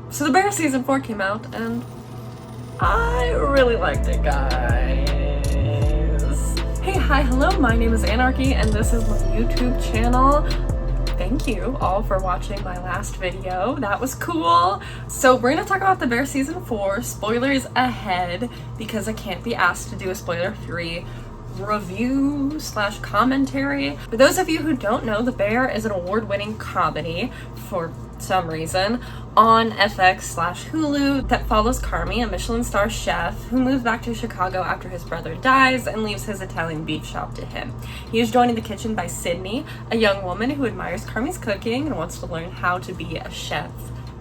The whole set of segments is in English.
So The Bear season 4 came out, and I really liked it, guys. Hey, hi, hello, my name is Anarchy, and this is my YouTube channel. Thank you all for watching my last video. That was cool. So we're gonna talk about The Bear season 4. Spoilers ahead, because I can't be asked to do a spoiler-free review / commentary. For those of you who don't know, The Bear is an award-winning comedy for some reason on FX / Hulu that follows Carmy, a Michelin star chef who moves back to Chicago after his brother dies and leaves his Italian beef shop to him. He is joined in the kitchen by Sydney, a young woman who admires Carmy's cooking and wants to learn how to be a chef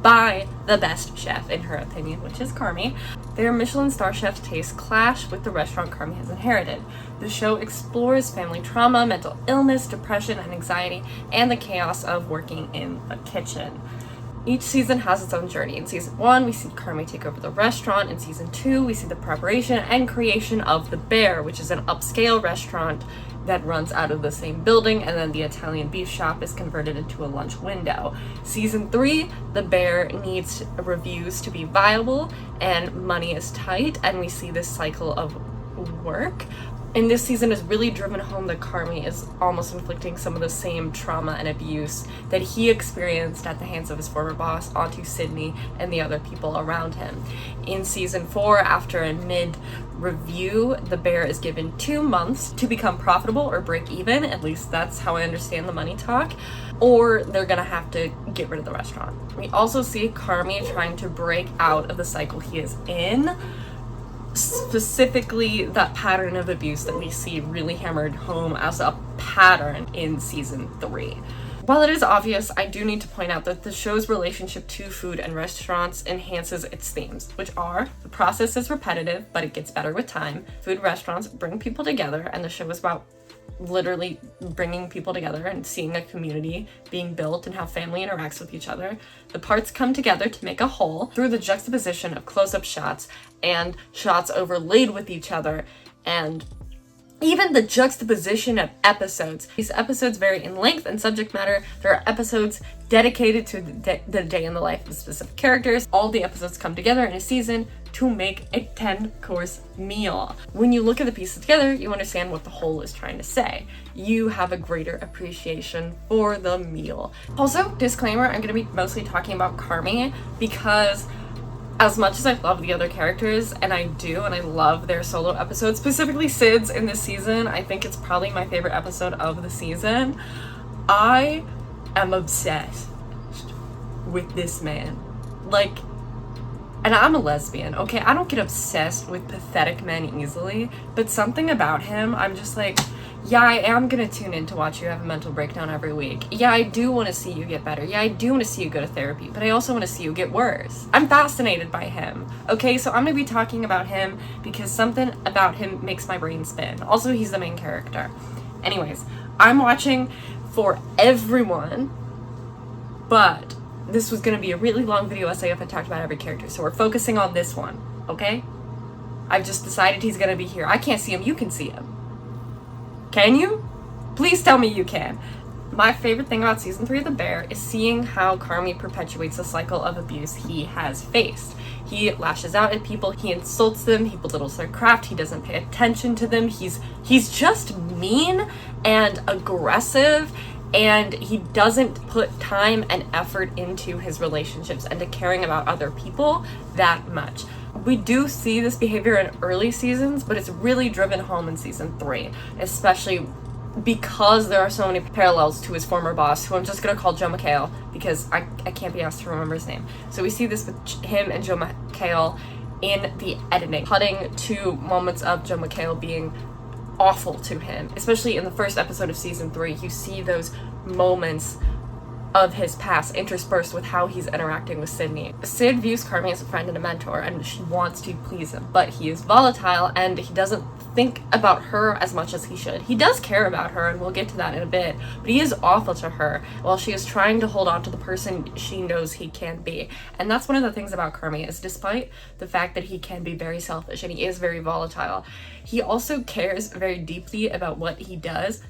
by the best chef, in her opinion, which is Carmy. Their Michelin star chef's tastes clash with the restaurant Carmy has inherited. The show explores family trauma, mental illness, depression, and anxiety, and the chaos of working in a kitchen. Each season has its own journey. In season 1, we see Carmy take over the restaurant. In season 2, we see the preparation and creation of The Bear, which is an upscale restaurant that runs out of the same building, and then the Italian beef shop is converted into a lunch window. Season 3, The Bear needs reviews to be viable, and money is tight, and we see this cycle of work. And this season is really driven home that Carmy is almost inflicting some of the same trauma and abuse that he experienced at the hands of his former boss onto Sydney and the other people around him. In season 4, after a mid-review, The Bear is given 2 months to become profitable or break even, at least that's how I understand the money talk, or they're gonna have to get rid of the restaurant. We also see Carmy trying to break out of the cycle he is in, specifically that pattern of abuse that we see really hammered home as a pattern in season 3. While it is obvious, I do need to point out that the show's relationship to food and restaurants enhances its themes, which are: the process is repetitive, but it gets better with time. Food and restaurants bring people together, and the show is about literally bringing people together and seeing a community being built and how family interacts with each other. The parts come together to make a whole through the juxtaposition of close-up shots and shots overlaid with each other, and even the juxtaposition of episodes. These episodes vary in length and subject matter. There are episodes dedicated to the day in the life of specific characters. All the episodes come together in a season to make a 10-course meal. When you look at the pieces together, you understand what the whole is trying to say. You have a greater appreciation for the meal. Also, disclaimer, I'm gonna be mostly talking about Carmy because as much as I love the other characters, and I love their solo episodes, specifically Sid's in this season, I think it's probably my favorite episode of the season. I am obsessed with this man. Like, and I'm a lesbian, okay? I don't get obsessed with pathetic men easily, but something about him, I'm just like, yeah, I am gonna tune in to watch you have a mental breakdown every week. Yeah, I do want to see you get better. Yeah, I do want to see you go to therapy, but I also want to see you get worse. I'm fascinated by him, okay? So I'm gonna be talking about him because something about him makes my brain spin. Also, he's the main character. Anyways, I'm watching for everyone, but this was gonna be a really long video essay if I talked about every character, so we're focusing on this one, okay? I've just decided he's gonna be here. I can't see him, you can see him. Can you? Please tell me you can. My favorite thing about season 3 of The Bear is seeing how Carmy perpetuates the cycle of abuse he has faced. He lashes out at people, he insults them, he belittles their craft, he doesn't pay attention to them, he's just mean and aggressive, and he doesn't put time and effort into his relationships and to caring about other people that much. We do see this behavior in early seasons, but it's really driven home in season 3, especially because there are so many parallels to his former boss, who I'm just gonna call Joe McHale because I can't be asked to remember his name. So we see this with him and Joe McHale in the editing, cutting to moments of Joe McHale being awful to him. Especially in the first episode of season 3, you see those moments of his past interspersed with how he's interacting with Sydney. Sid views Carmy as a friend and a mentor, and she wants to please him, but he is volatile and he doesn't think about her as much as he should. He does care about her, and we'll get to that in a bit, but he is awful to her while she is trying to hold on to the person she knows he can be. And that's one of the things about Carmy, is despite the fact that he can be very selfish and he is very volatile, he also cares very deeply about what he does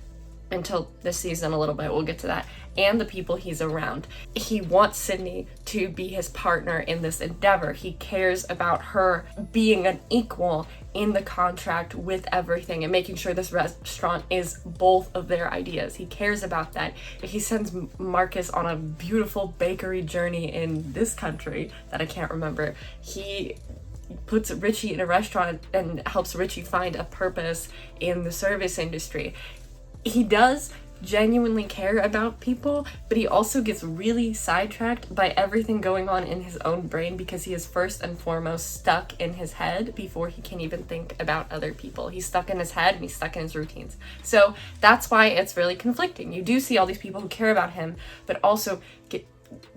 until this season a little bit, we'll get to that, and the people he's around. He wants Sydney to be his partner in this endeavor. He cares about her being an equal in the contract with everything and making sure this restaurant is both of their ideas. He cares about that. He sends Marcus on a beautiful bakery journey in this country that I can't remember. He puts Richie in a restaurant and helps Richie find a purpose in the service industry. He does genuinely care about people, but he also gets really sidetracked by everything going on in his own brain because he is first and foremost stuck in his head before he can even think about other people. He's stuck in his head and he's stuck in his routines. So that's why it's really conflicting. You do see all these people who care about him, but also get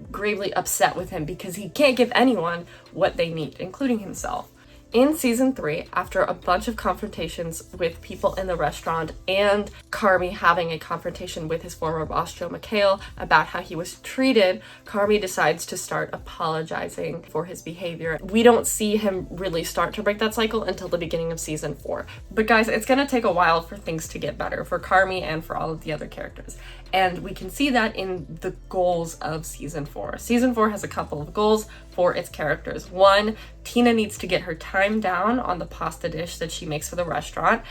gravely upset with him because he can't give anyone what they need, including himself. In season 3, after a bunch of confrontations with people in the restaurant and Carmy having a confrontation with his former boss Joe McHale about how he was treated, Carmy decides to start apologizing for his behavior. We don't see him really start to break that cycle until the beginning of season 4. But guys, it's gonna take a while for things to get better for Carmy and for all of the other characters. And we can see that in the goals of season 4. Season 4 has a couple of goals for its characters. 1, Tina needs to get her time down on the pasta dish that she makes for the restaurant.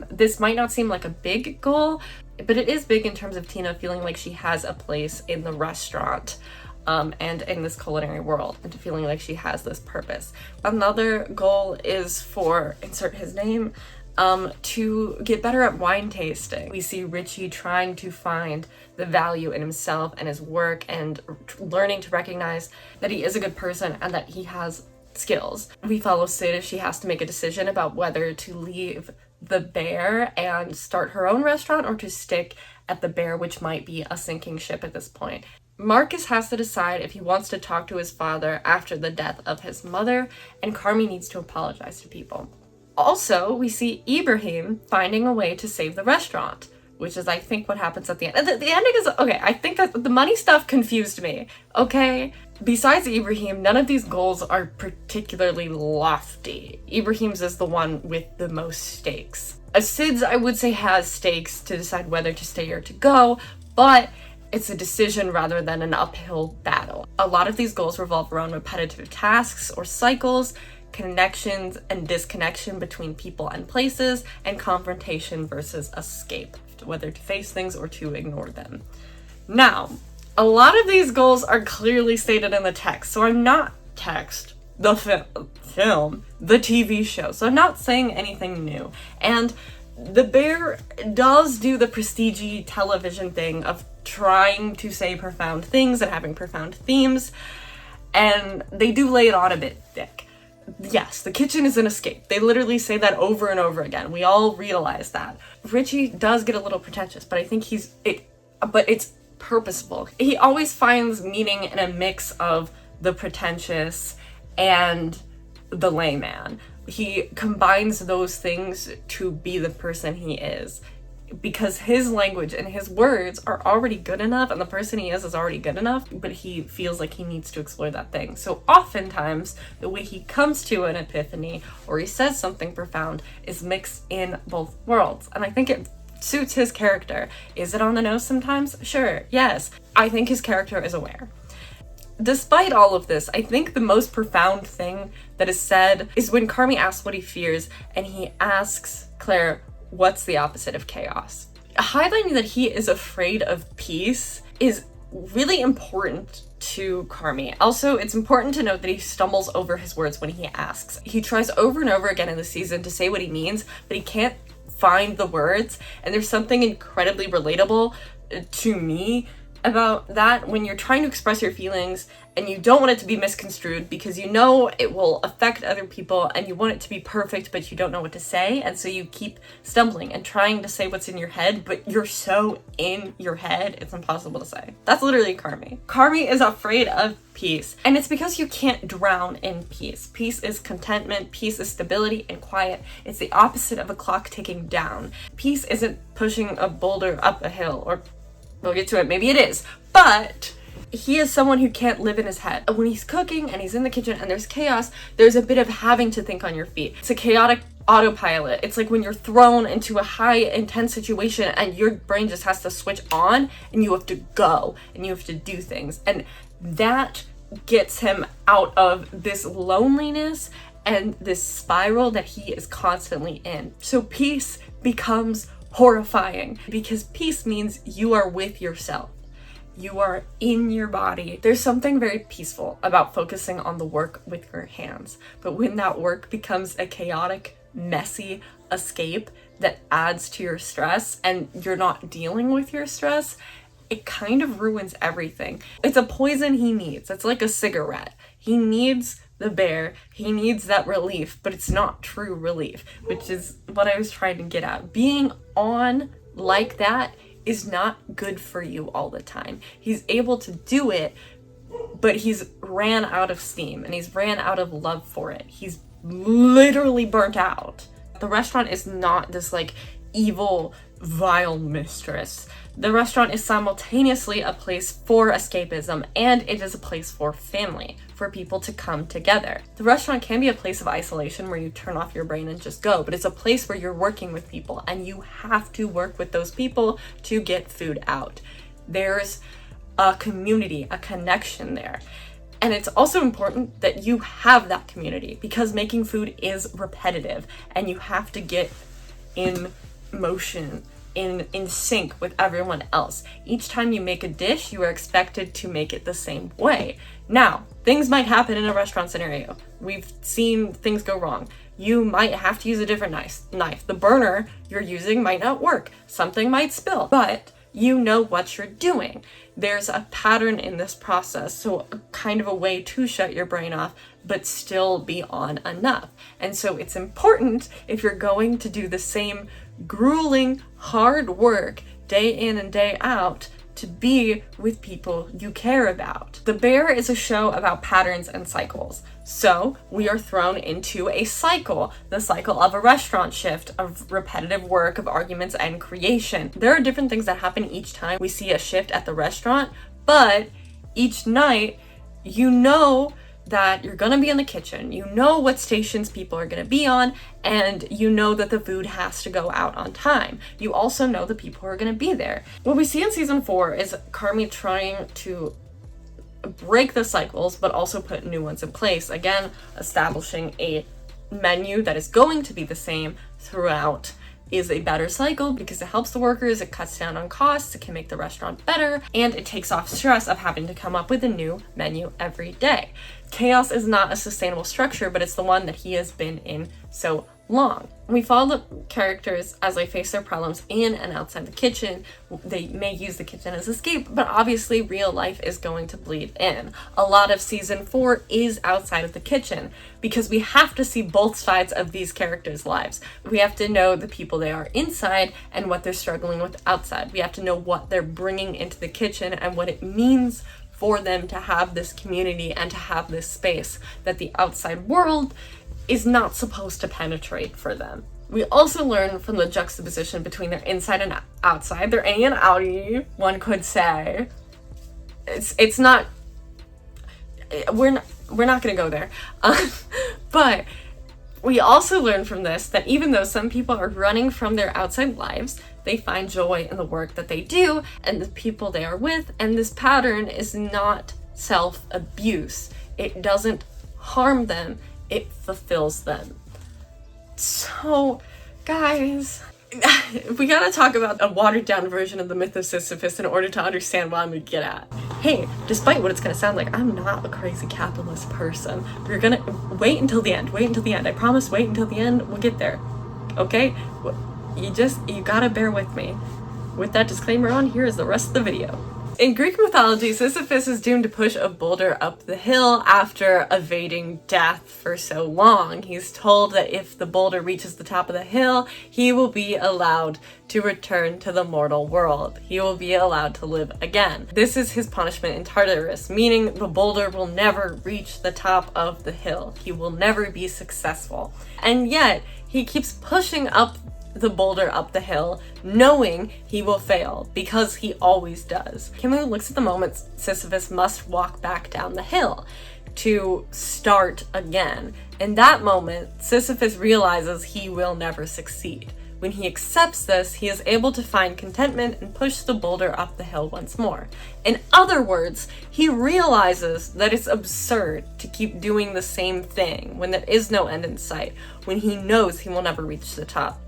This might not seem like a big goal, but it is big in terms of Tina feeling like she has a place in the restaurant and in this culinary world, and feeling like she has this purpose. Another goal is for, insert his name, to get better at wine tasting. We see Richie trying to find the value in himself and his work and learning to recognize that he is a good person and that he has skills. We follow Sid as she has to make a decision about whether to leave the Bear and start her own restaurant or to stick at the Bear, which might be a sinking ship at this point. Marcus has to decide if he wants to talk to his father after the death of his mother, and Carmy needs to apologize to people. Also, we see Ibrahim finding a way to save the restaurant, which is, I think, what happens at the end. And the ending is, okay, I think that the money stuff confused me, okay? Besides Ibrahim, none of these goals are particularly lofty. Ibrahim's is the one with the most stakes. Sid's, I would say, has stakes to decide whether to stay or to go, but it's a decision rather than an uphill battle. A lot of these goals revolve around repetitive tasks or cycles, connections and disconnection between people and places, and confrontation versus escape, whether to face things or to ignore them. Now, a lot of these goals are clearly stated in the text, so I'm not the film, the TV show, so I'm not saying anything new. And the Bear does do the prestige television thing of trying to say profound things and having profound themes, and they do lay it on a bit thick. Yes, the kitchen is an escape. They literally say that over and over again. We all realize that. Richie does get a little pretentious, but I think but it's purposeful. He always finds meaning in a mix of the pretentious and the layman. He combines those things to be the person he is, because his language and his words are already good enough and the person he is already good enough, but he feels like he needs to explore that thing. So oftentimes the way he comes to an epiphany or he says something profound is mixed in both worlds, and I think it suits his character. Is it on the nose sometimes? Sure, yes. I think his character is aware. Despite all of this, I think the most profound thing that is said is when Carmy asks what he fears, and he asks Claire, what's the opposite of chaos? Highlighting that he is afraid of peace is really important to Carmy. Also, it's important to note that he stumbles over his words when he asks. He tries over and over again in the season to say what he means, but he can't find the words, and there's something incredibly relatable to me about that when you're trying to express your feelings and you don't want it to be misconstrued because you know it will affect other people and you want it to be perfect, but you don't know what to say, and so you keep stumbling and trying to say what's in your head, but you're so in your head it's impossible to say. That's literally Carmy. Carmy is afraid of peace, and it's because you can't drown in peace. Peace is contentment, peace is stability and quiet. It's the opposite of a clock ticking down. Peace isn't pushing a boulder up a hill, or we'll get to it, maybe it is, but he is someone who can't live in his head. When he's cooking and he's in the kitchen and there's chaos, there's a bit of having to think on your feet. It's a chaotic autopilot. It's like when you're thrown into a high intense situation and your brain just has to switch on and you have to go and you have to do things. And that gets him out of this loneliness and this spiral that he is constantly in. So peace becomes horrifying because peace means you are with yourself. You are in your body. There's something very peaceful about focusing on the work with your hands. But when that work becomes a chaotic, messy escape that adds to your stress and you're not dealing with your stress, it kind of ruins everything. It's a poison he needs. It's like a cigarette. He needs the bear. He needs that relief, but it's not true relief, which is what I was trying to get at. Being on like that is not good for you all the time. He's able to do it, but he's ran out of steam and he's ran out of love for it. He's literally burnt out. The restaurant is not this like evil, vile mistress. The restaurant is simultaneously a place for escapism and it is a place for family, for people to come together. The restaurant can be a place of isolation where you turn off your brain and just go, but it's a place where you're working with people and you have to work with those people to get food out. There's a community, a connection there. And it's also important that you have that community because making food is repetitive and you have to get in motion, in sync with everyone else. Each time you make a dish, you are expected to make it the same way. Now, things might happen in a restaurant scenario. We've seen things go wrong. You might have to use a different knife. The burner you're using might not work. Something might spill, but you know what you're doing. There's a pattern in this process, so kind of a way to shut your brain off, but still be on enough. And so it's important if you're going to do the same grueling, hard work day in and day out to be with people you care about. The Bear is a show about patterns and cycles. So we are thrown into a cycle, the cycle of a restaurant shift, of repetitive work, of arguments and creation. There are different things that happen each time we see a shift at the restaurant, but each night you know that you're gonna be in the kitchen, you know what stations people are gonna be on, and you know that the food has to go out on time. You also know the people who are gonna be there. What we see in season 4 is Carmy trying to break the cycles, but also put new ones in place. Again, establishing a menu that is going to be the same throughout is a better cycle because it helps the workers, it cuts down on costs, it can make the restaurant better, and it takes off stress of having to come up with a new menu every day. Chaos is not a sustainable structure, but it's the one that he has been in so long. We follow the characters as they face their problems in and outside the kitchen. They may use the kitchen as escape, but obviously real life is going to bleed in. A lot of season 4 is outside of the kitchen because we have to see both sides of these characters' lives. We have to know the people they are inside and what they're struggling with outside. We have to know what they're bringing into the kitchen and what it means for them to have this community and to have this space that the outside world is not supposed to penetrate for them. We also learn from the juxtaposition between their inside and outside, their in and outie, one could say. It's not, we're not gonna go there. But we also learn from this that even though some people are running from their outside lives, they find joy in the work that they do and the people they are with, and this pattern is not self-abuse. It doesn't harm them, it fulfills them. So, guys, we gotta talk about a watered down version of the myth of Sisyphus in order to understand what I'm gonna get at. Hey, despite what it's gonna sound like, I'm not a crazy capitalist person. We're gonna wait until the end. I promise, wait until the end, we'll get there. Okay? You gotta bear with me. With that disclaimer on, here is the rest of the video. In Greek mythology, Sisyphus is doomed to push a boulder up the hill after evading death for so long. He's told that if the boulder reaches the top of the hill, he will be allowed to return to the mortal world. He will be allowed to live again. This is his punishment in Tartarus, meaning the boulder will never reach the top of the hill. He will never be successful. And yet, he keeps pushing up the boulder up the hill, knowing he will fail, because he always does. Carmy looks at the moment Sisyphus must walk back down the hill to start again. In that moment, Sisyphus realizes he will never succeed. When he accepts this, he is able to find contentment and push the boulder up the hill once more. In other words, he realizes that it's absurd to keep doing the same thing when there is no end in sight, when he knows he will never reach the top.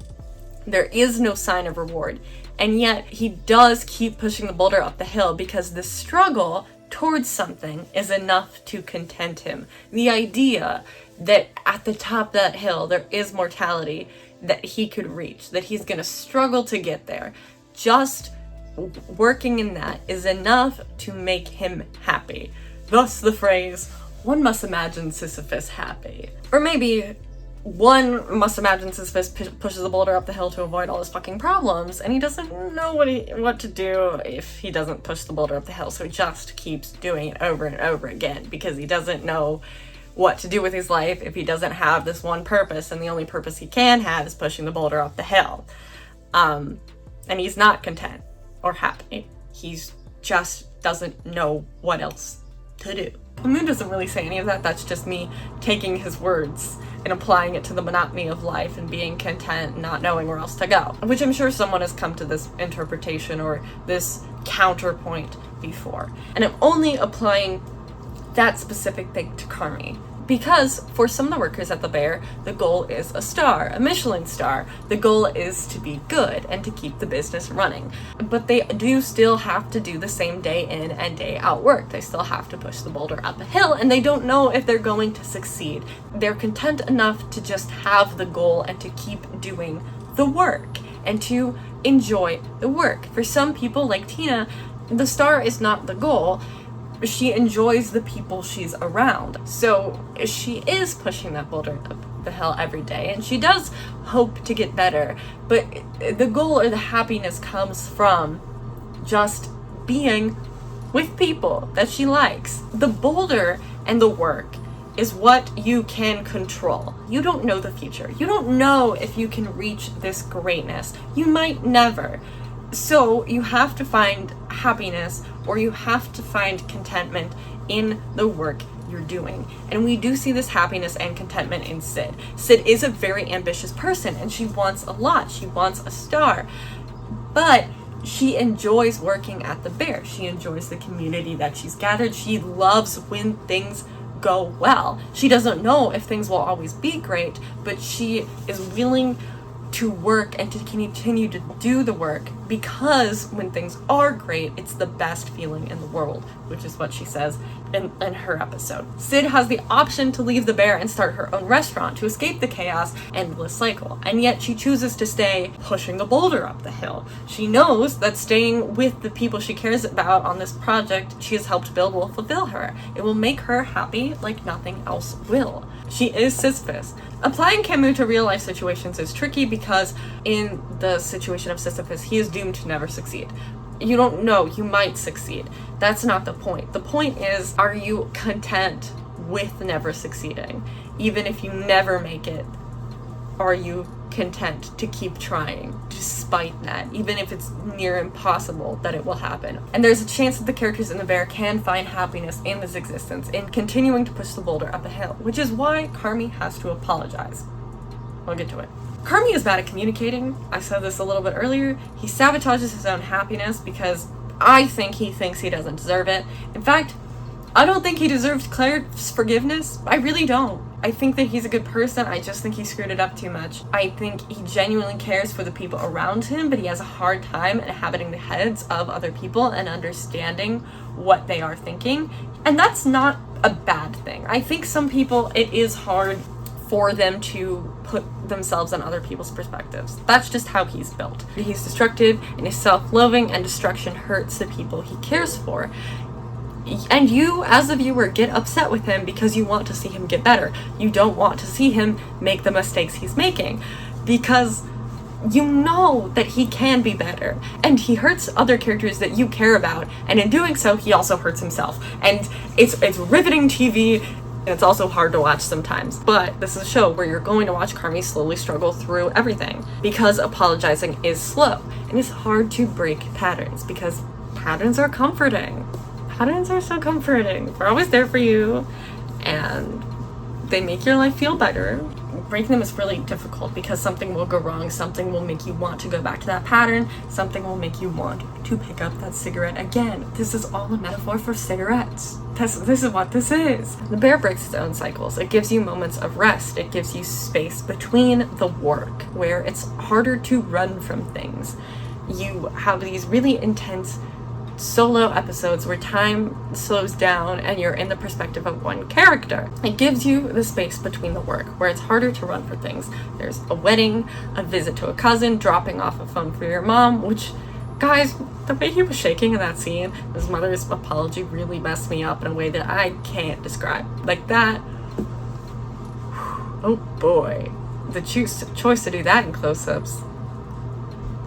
There is no sign of reward, and yet he does keep pushing the boulder up the hill because the struggle towards something is enough to content him. The idea that at the top of that hill there is mortality that he could reach, that he's gonna struggle to get there, just working in that is enough to make him happy. Thus the phrase, one must imagine Sisyphus happy. Or maybe one must imagine Sisyphus pushes the boulder up the hill to avoid all his fucking problems, and he doesn't know what to do if he doesn't push the boulder up the hill, so he just keeps doing it over and over again because he doesn't know what to do with his life if he doesn't have this one purpose, and the only purpose he can have is pushing the boulder up the hill. And he's not content or happy. He's just doesn't know what else to do. The moon doesn't really say any of that. That's just me taking his words and applying it to the monotony of life and being content, not knowing where else to go. Which I'm sure someone has come to this interpretation or this counterpoint before. And I'm only applying that specific thing to Carmy. Because for some of the workers at the Bear, the goal is a star, a Michelin star. The goal is to be good and to keep the business running. But they do still have to do the same day in and day out work. They still have to push the boulder up a hill, and they don't know if they're going to succeed. They're content enough to just have the goal and to keep doing the work and to enjoy the work. For some people like Tina, the star is not the goal. She enjoys the people she's around. So she is pushing that boulder up the hill every day, and she does hope to get better. But the goal or the happiness comes from just being with people that she likes. The boulder and the work is what you can control. You don't know the future. You don't know if you can reach this greatness. You might never. So you have to find happiness, or you have to find contentment in the work you're doing. And we do see this happiness and contentment in Sid. Sid is a very ambitious person, and she wants a lot. She wants a star. But she enjoys working at the Bear. She enjoys the community that she's gathered. She loves when things go well. She doesn't know if things will always be great, but she is willing to work and to continue to do the work, because when things are great, it's the best feeling in the world, which is what she says in her episode. Sid has the option to leave the Bear and start her own restaurant to escape the chaos and endless cycle, and yet she chooses to stay pushing the boulder up the hill. She knows that staying with the people she cares about on this project she has helped build will fulfill her. It will make her happy like nothing else will. She is Sisyphus. Applying Camus to real life situations is tricky because in the situation of Sisyphus, he is doomed to never succeed. You don't know, you might succeed. That's not the point. The point is, are you content with never succeeding? Even if you never make it, are you content to keep trying despite that, even if it's near impossible that it will happen? And there's a chance that the characters in the Bear can find happiness in this existence, in continuing to push the boulder up a hill, which is why Carmy has to apologize. I'll get to it. Carmy is bad at communicating. I said this a little bit earlier. He sabotages his own happiness because I think he thinks he doesn't deserve it. In fact, I don't think he deserves Claire's forgiveness. I really don't. I think that he's a good person. I just think he screwed it up too much. I think he genuinely cares for the people around him, but he has a hard time inhabiting the heads of other people and understanding what they are thinking. And that's not a bad thing. I think some people, it is hard for them to put themselves in other people's perspectives. That's just how he's built. He's destructive and he's self-loathing, and destruction hurts the people he cares for. And you, as a viewer, get upset with him because you want to see him get better. You don't want to see him make the mistakes he's making, because you know that he can be better. And he hurts other characters that you care about, and in doing so, he also hurts himself. And it's riveting TV, and it's also hard to watch sometimes. But this is a show where you're going to watch Carmy slowly struggle through everything, because apologizing is slow, and it's hard to break patterns, because patterns are comforting. Patterns are so comforting. We're always there for you, and They make your life feel better. Breaking them is really difficult because something will go wrong, something will make you want to go back to that pattern, something will make you want to pick up that cigarette again. This is all a metaphor for cigarettes. This is what this is. The bear breaks its own cycles. It gives you moments of rest. It gives you space between the work where it's harder to run from things. You have these really intense solo episodes where time slows down and you're in the perspective of one character. It gives you the space between the work where it's harder to run for things. There's a wedding, a visit to a cousin, dropping off a phone for your mom, which, guys, the way he was shaking in that scene, his mother's apology really messed me up in a way that I can't describe. Like that, oh boy, the choice to do that in close-ups.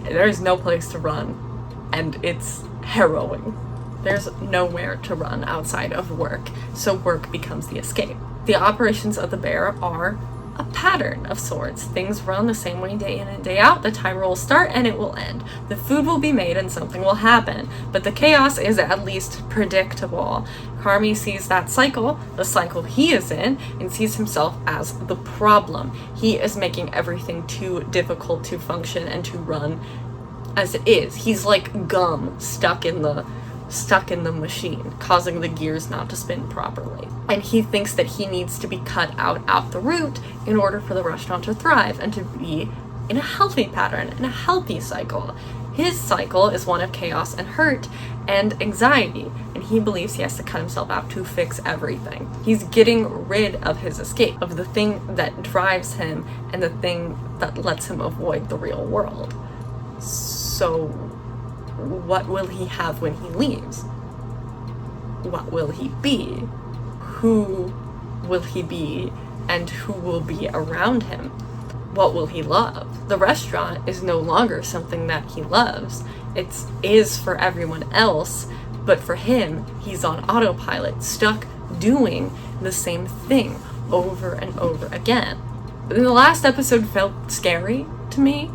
There's no place to run, and it's harrowing. There's nowhere to run outside of work, so work becomes the escape. The operations of the bear are a pattern of sorts. Things run the same way day in and day out. The timer will start and it will end. The food will be made and something will happen, but the chaos is at least predictable. Carmy sees that cycle, the cycle he is in, and sees himself as the problem. He is making everything too difficult to function and to run as it is. He's like gum stuck in the machine, causing the gears not to spin properly. And he thinks that he needs to be cut out the root in order for the restaurant to thrive and to be in a healthy pattern, in a healthy cycle. His cycle is one of chaos and hurt and anxiety, and he believes he has to cut himself out to fix everything. He's getting rid of his escape, of the thing that drives him and the thing that lets him avoid the real world. So what will he have when he leaves? What will he be? Who will he be? And who will be around him? What will he love? The restaurant is no longer something that he loves. It is for everyone else, but for him, he's on autopilot, stuck doing the same thing over and over again. The last episode felt scary to me.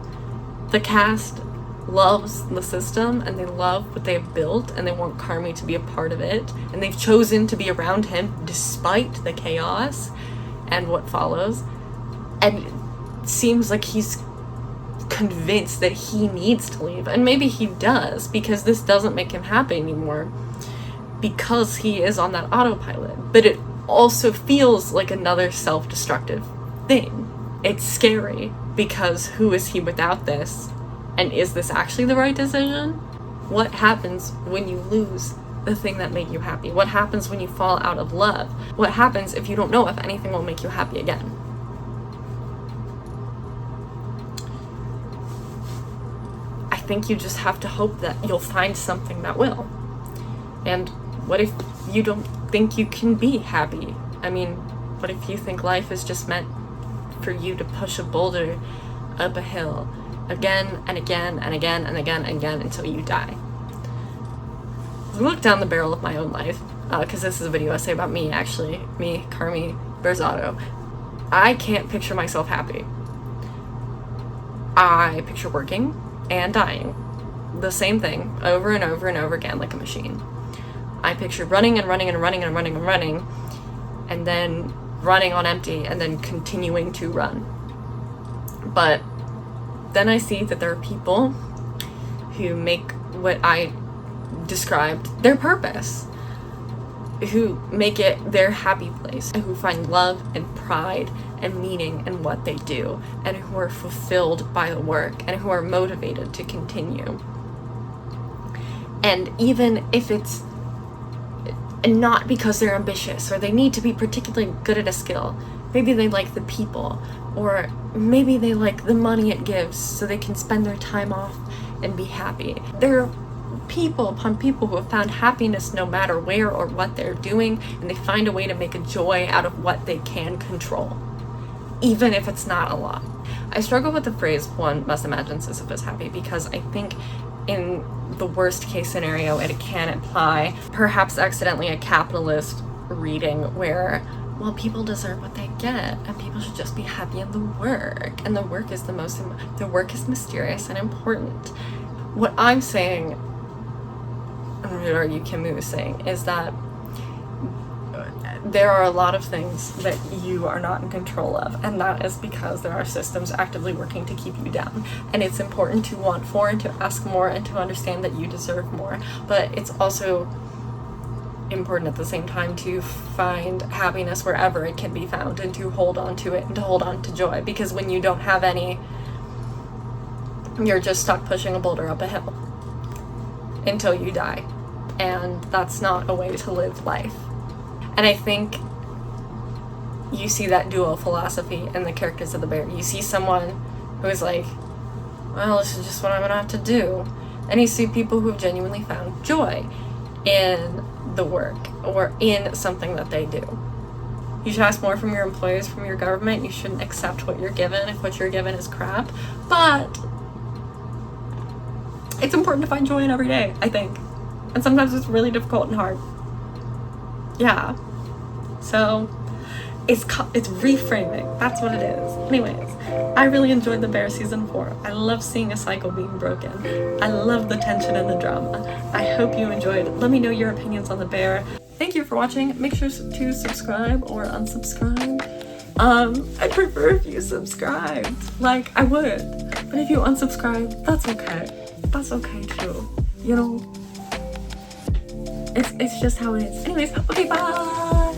The cast loves the system and they love what they've built and they want Carmy to be a part of it, and they've chosen to be around him despite the chaos and what follows. And it seems like he's convinced that he needs to leave, and maybe he does, because this doesn't make him happy anymore because he is on that autopilot. But it also feels like another self-destructive thing. It's scary because who is he without this? And is this actually the right decision? What happens when you lose the thing that made you happy? What happens when you fall out of love? What happens if you don't know if anything will make you happy again? I think you just have to hope that you'll find something that will. And what if you don't think you can be happy? I mean, what if you think life is just meant for you to push a boulder up a hill again and again and again and again and again until you die? I look down the barrel of my own life, because this is a video essay about me, actually. Me, Carmy, Berzotto. I can't picture myself happy. I picture working and dying. The same thing over and over and over again like a machine. I picture running and running and running and running and running, and then running on empty and then continuing to run. But then I see that there are people who make what I described their purpose, who make it their happy place, and who find love and pride and meaning in what they do, and who are fulfilled by the work, and who are motivated to continue. And even if it's not because they're ambitious or they need to be particularly good at a skill, maybe they like the people, or maybe they like the money it gives so they can spend their time off and be happy. There are people upon people who have found happiness no matter where or what they're doing, and they find a way to make a joy out of what they can control, even if it's not a lot. I struggle with the phrase "one must imagine Sisyphus happy" because I think in the worst case scenario it can imply, perhaps accidentally, a capitalist reading where, well, people deserve what they get and people should just be happy in the work, and the work is mysterious and important. What I'm saying, and I would argue Camus is saying, is that there are a lot of things that you are not in control of, and that is because there are systems actively working to keep you down. And it's important to want more and to ask more and to understand that you deserve more, but it's also important at the same time to find happiness wherever it can be found and to hold on to it and to hold on to joy, because when you don't have any, you're just stuck pushing a boulder up a hill until you die, and that's not a way to live life. And I think you see that dual philosophy in the characters of The Bear. You see someone who is like, well, this is just what I'm gonna have to do. And you see people who have genuinely found joy in the work or in something that they do. You should ask more from your employers, from your government. You shouldn't accept what you're given if what you're given is crap. But it's important to find joy in every day, I think. And sometimes it's really difficult and hard. Yeah. So it's reframing. That's what it is. Anyways, I really enjoyed The Bear season 4. I love seeing a cycle being broken. I love the tension and the drama. I hope you enjoyed. Let me know your opinions on The Bear. Thank you for watching. Make sure to subscribe or unsubscribe. I'd prefer if you subscribed. Like, I would. But if you unsubscribe, that's okay. That's okay too. You know? It's just how it is. Anyways, okay, bye!